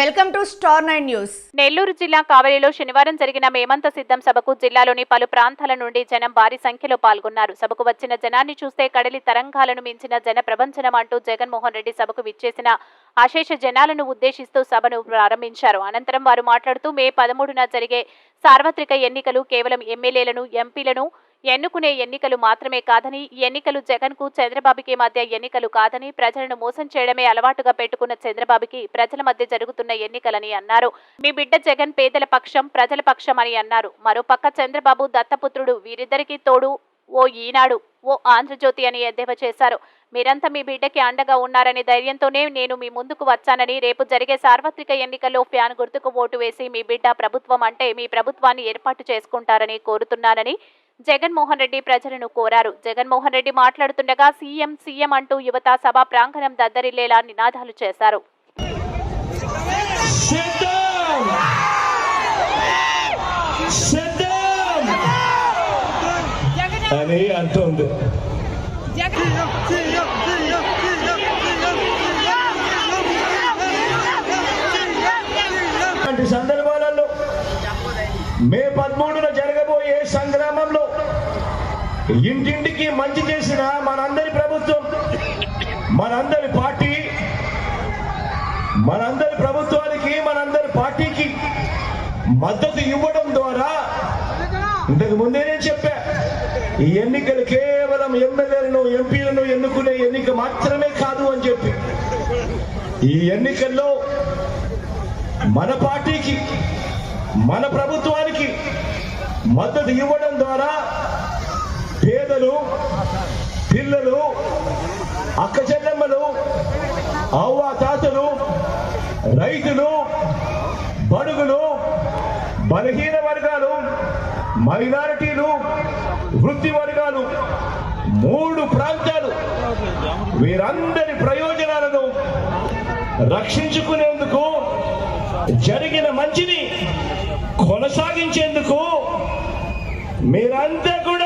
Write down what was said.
Welcome to star 9 news. Nellore జిల్లా కావలిలో శనివారం జరిగిన మేమంత సిద్ధం సభకు జిల్లాలోని పలు ప్రాంతాల నుండి జనం భారీ సంఖ్యలో పాల్గొన్నారు. సభకు వచ్చిన జనాన్ని చూస్తే కడలి తరంగాలను మించిన జన ప్రపంచనం అంటూ జగన్మోహన్ రెడ్డి సభకు విచ్చేసిన అశేష జనాలను ఉద్దేశిస్తూ సభను ప్రారంభించారు. అనంతరం వారు మాట్లాడుతూ మే 13న జరిగే సార్వత్రిక ఎన్నికలు కేవలం ఎమ్మెల్యేలను, ఎంపీలను ఎన్నుకునే ఎన్నికలు మాత్రమే కాదని, ఈ ఎన్నికలు జగన్కు చంద్రబాబుకి మధ్య ఎన్నికలు కాదని, ప్రజలను మోసం చేయడమే అలవాటుగా పెట్టుకున్న చంద్రబాబుకి ప్రజల మధ్య జరుగుతున్న ఎన్నికలని అన్నారు. మీ బిడ్డ జగన్ పేదల పక్షం, ప్రజల పక్షం అని అన్నారు. మరోపక్క చంద్రబాబు దత్తపుత్రుడు, వీరిద్దరికీ తోడు ఓ ఈనాడు, ఓ ఆంధ్రజ్యోతి అని ఎద్దేవా చేశారు. మీరంతా మీ బిడ్డకి అండగా ఉన్నారనే ధైర్యంతోనే నేను మీ ముందుకు వచ్చానని, రేపు జరిగే సార్వత్రిక ఎన్నికల్లో ఫ్యాన్ గుర్తుకు ఓటు వేసి మీ బిడ్డ ప్రభుత్వం అంటే మీ ప్రభుత్వాన్ని ఏర్పాటు చేసుకుంటారని కోరుతున్నానని జగన్మోహన్ రెడ్డి ప్రజలను కోరారు. జగన్మోహన్ రెడ్డి మాట్లాడుతుండగా సీఎం సీఎం అంటూ యువత సభా ప్రాంగణం దద్దరిల్లేలా నినాదాలు చేశారు. సందర్భాలలో మే 13న జరగబోయే సంగ్రామంలో ఇంటింటికి మంచి చేసిన మనందరి ప్రభుత్వం, మనందరి పార్టీ, మనందరి ప్రభుత్వానికి, మనందరి పార్టీకి మద్దతు ఇవ్వడం ద్వారా, ఇంతకు ముందే నేను చెప్పా, ఈ ఎన్నికలు కేవలం ఎమ్మెల్యేలను, ఎంపీలను ఎన్నుకునే ఎన్నిక మాత్రమే కాదు అని చెప్పి, ఈ ఎన్నికల్లో మన పార్టీకి, మన ప్రభుత్వానికి మద్దతు ఇవ్వడం ద్వారా పేదలు, పిల్లలు, అక్క చెల్లెమ్మలు, అవ్వ తాతలు, రైతులు, బడుగులు, బలహీన వర్గాలు, మైనారిటీలు, వృత్తి వర్గాలు, 3 ప్రాంతాలు, వీరందరి ప్రయోజనాలను రక్షించుకునేందుకు, జరిగిన మంచిని కొనసాగించేందుకు మీరంతా కూడా